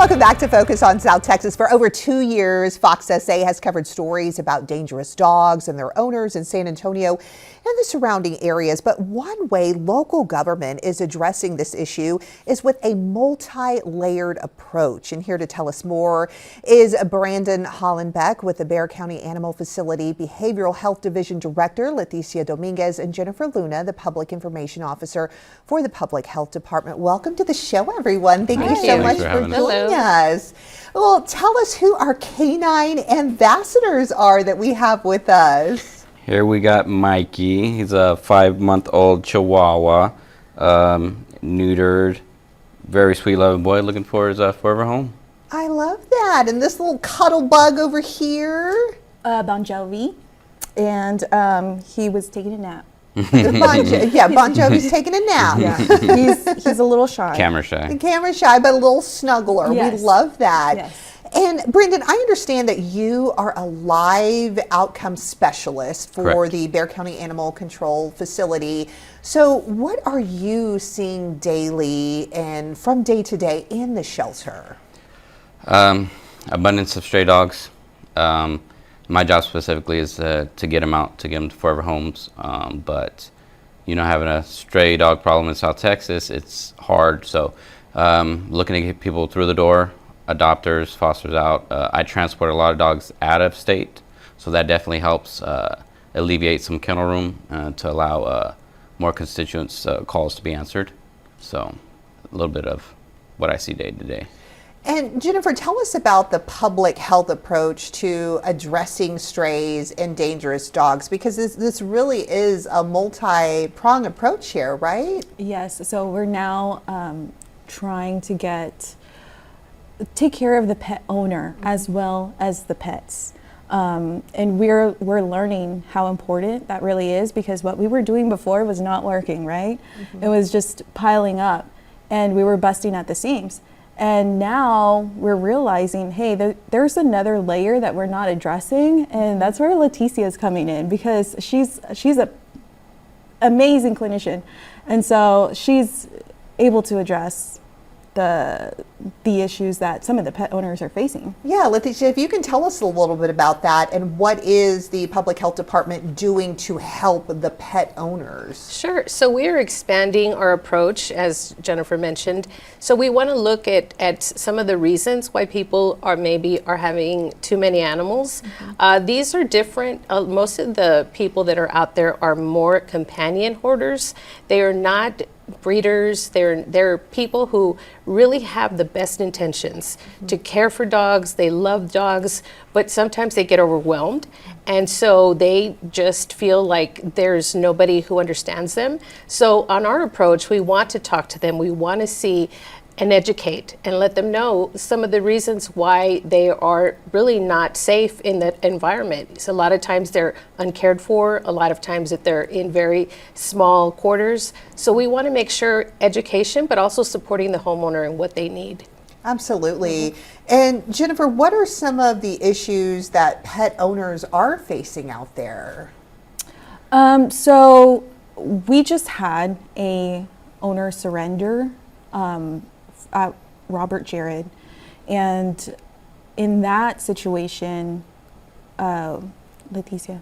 Welcome back to Focus on South Texas. For over 2 years, Fox SA has covered stories about dangerous dogs and their owners in San Antonio and the surrounding areas. But one way local government is addressing this issue is with a multi-layered approach. And here to tell us more is Brandon Hollenbeck with the Bexar County Animal Facility Behavioral Health Division Director, Leticia Dominguez, and Jennifer Luna, the Public Information Officer for the Public Health Department. Welcome to the show, everyone. Thank you so much for joining us. Well, tell us who our canine ambassadors are that we have with us. Here we got Mikey. He's a 5-month-old Chihuahua, neutered, very sweet, loving boy, looking for his forever home. I love that. And this little cuddle bug over here? Bon Jovi, and he was taking a nap. Bon Jovi's taking a nap. Yeah. he's a little shy. Camera shy. Camera shy, but a little snuggler. Yes. We love that. Yes. And Brendan, I understand that you are a live outcome specialist for Correct. the Bexar County Animal Control Facility. So what are you seeing daily and from day to day in the shelter? Abundance of stray dogs. My job specifically is to get them out, to get them to forever homes. But, having a stray dog problem in South Texas, it's hard. So looking to get people through the door, adopters, fosters out. I transport a lot of dogs out of state, so that definitely helps alleviate some kennel room to allow more constituents' calls to be answered. So a little bit of what I see day to day. And Jennifer, tell us about the public health approach to addressing strays and dangerous dogs, because this really is a multi-pronged approach here, right? Yes, so we're now trying to take care of the pet owner as well as the pets. And we're learning how important that really is, because what we were doing before was not working, right? Mm-hmm. It was just piling up and we were busting at the seams. And now we're realizing, hey, there's another layer that we're not addressing, and that's where Leticia is coming in, because she's a amazing clinician, and so she's able to address the issues that some of the pet owners are facing. Yeah, Leticia, if you can tell us a little bit about that, and what is the Public Health Department doing to help the pet owners? Sure. So we are expanding our approach, as Jennifer mentioned. So we want to look at some of the reasons why people are having too many animals. Mm-hmm. These are different. Most of the people that are out there are more companion hoarders. They are not breeders. They're people who really have the best intentions to care for dogs. They love dogs, but sometimes they get overwhelmed, and so they just feel like there's nobody who understands them. So on our approach, we want to talk to them. We want to see and educate and let them know some of the reasons why they are really not safe in that environment. So a lot of times they're uncared for, a lot of times that they're in very small quarters. So we want to make sure education, but also supporting the homeowner and what they need. Absolutely. And Jennifer, what are some of the issues that pet owners are facing out there? So we just had a owner surrender at Robert Jared, and in that situation, Leticia.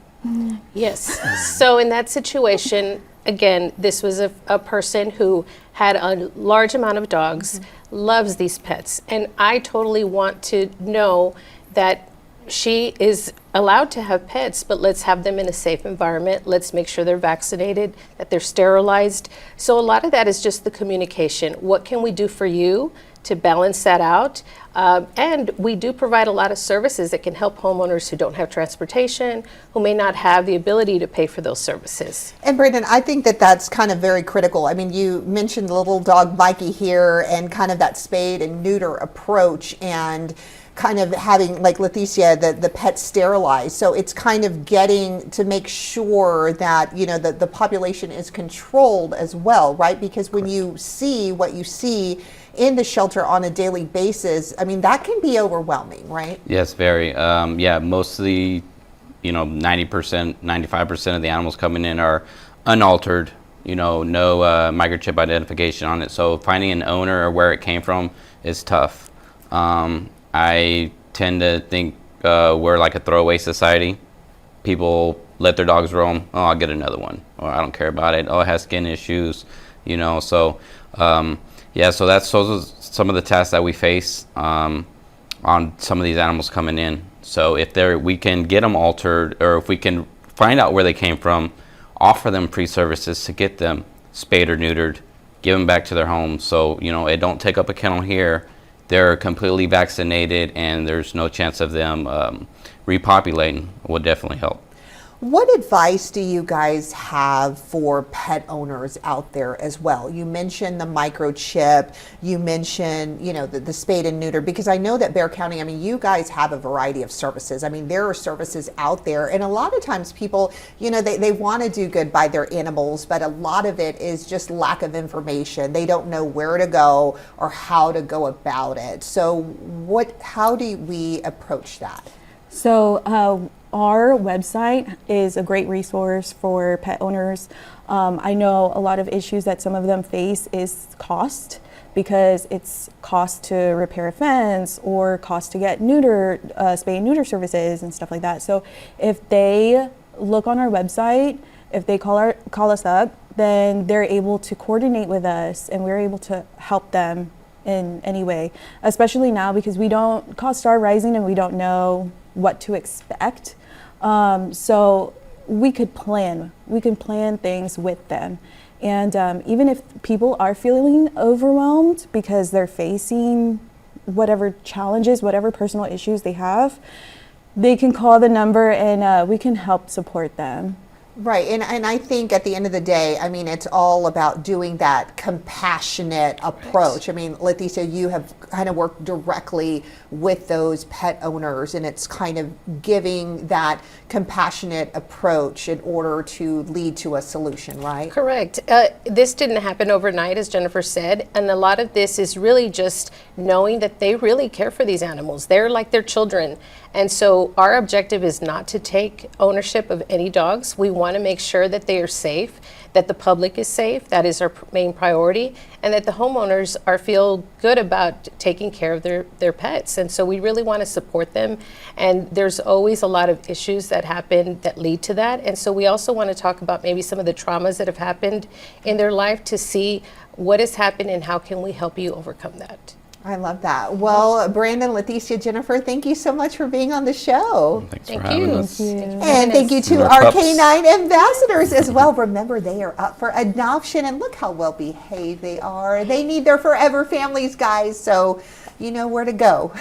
Yes. So in that situation, again, this was a person who had a large amount of dogs, loves these pets, and I totally want to know that she is allowed to have pets, but let's have them in a safe environment. Let's make sure they're vaccinated, that they're sterilized. So a lot of that is just the communication. What can we do for you to balance that out? And we do provide a lot of services that can help homeowners who don't have transportation, who may not have the ability to pay for those services. And Brandon, I think that that's kind of very critical. I mean, you mentioned the little dog Mikey here and kind of that spade and neuter approach, and kind of having, like Leticia, the pet sterilized. So it's kind of getting to make sure that, the population is controlled as well, right? Because when you see what you see in the shelter on a daily basis, I mean, that can be overwhelming, right? Yes, very. Most of the, 90%, 95% of the animals coming in are unaltered, no microchip identification on it. So finding an owner or where it came from is tough. I tend to think we're like a throwaway society. People let their dogs roam. Oh, I'll get another one, or I don't care about it. Oh, it has skin issues, you know. So, yeah. So those are some of the tasks that we face on some of these animals coming in. So if we can get them altered, or if we can find out where they came from, offer them pre-services to get them spayed or neutered, give them back to their homes. So it don't take up a kennel here. They're completely vaccinated, and there's no chance of them repopulating. Would definitely help. What advice do you guys have for pet owners out there as well? You mentioned the microchip, you mentioned, the spayed and neuter, because I know that Bexar County, you guys have a variety of services. There are services out there, and a lot of times people, they want to do good by their animals, but a lot of it is just lack of information. They don't know where to go or how to go about it. So how do we approach that? So our website is a great resource for pet owners. I know a lot of issues that some of them face is cost, because it's cost to repair a fence or cost to get spay and neuter services and stuff like that. So if they look on our website, if they call us up, then they're able to coordinate with us, and we're able to help them in any way, especially now because costs are rising and we don't know what to expect. So we can plan things with them. And even if people are feeling overwhelmed because they're facing whatever challenges, whatever personal issues they have, they can call the number, and we can help support them. Right, and I think at the end of the day, it's all about doing that compassionate approach. Leticia, you have kind of worked directly with those pet owners, and it's kind of giving that compassionate approach in order to lead to a solution, right? Correct. This didn't happen overnight, as Jennifer said, and a lot of this is really just knowing that they really care for these animals. They're like their children. And so our objective is not to take ownership of any dogs. We want to make sure that they are safe, that the public is safe. That is our main priority, and that the homeowners feel good about taking care of their pets. And so we really want to support them. And there's always a lot of issues that happen that lead to that. And so we also want to talk about maybe some of the traumas that have happened in their life, to see what has happened and how can we help you overcome that. I love that. Well, Brandon, Leticia, Jennifer, thank you so much for being on the show. Thanks for having us. And thank you to And our pups. canine ambassadors as well. Remember, they are up for adoption, and look how well behaved they are. They need their forever families, guys, so you know where to go.